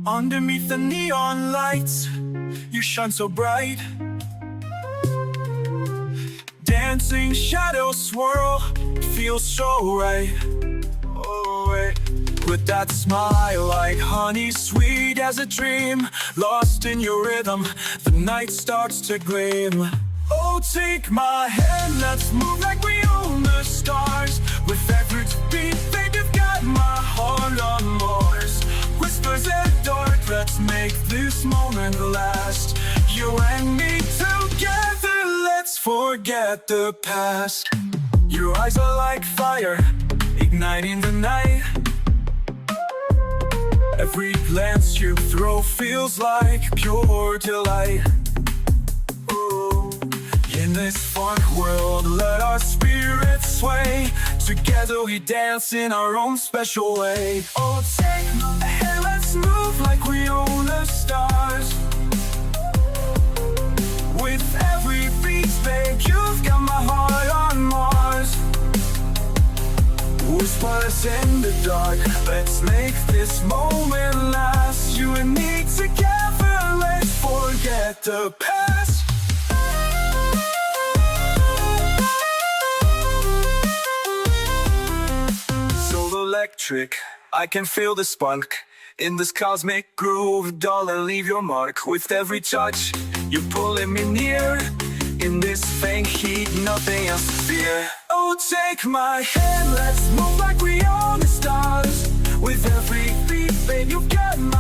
Underneath the neon lights, you shine so bright. Dancing shadows swirl, feels so right. Oh, wait. With that smile like honey, sweet as a dream, lost in your rhythm, the night starts to gleam. Oh, take my hand, let's move like we own the stars. With every beat, babe, you've got my heart on Mars. Whispers in the dark, let's make this moment last. You and me together, let's forget the past. Your eyes are like fire, igniting the night. Every glance you throw feels like pure delight. Ooh. In this funk world, let our spirits sway. Together we dance in our own special way. Oh, take my hand, let's move like we own the stars. With every beat, babe, you've got my heart on Mars. Whispers in the dark, let's make this moment last. You and me together, let's forget the past. So electric, I can feel the spark. In this cosmic groove, darling, leave your mark. With every touch, you're pulling me near. In this faint heat, nothing else to fear. Oh, take my hand, let's move like we own the stars. With every beat, babe, you've got my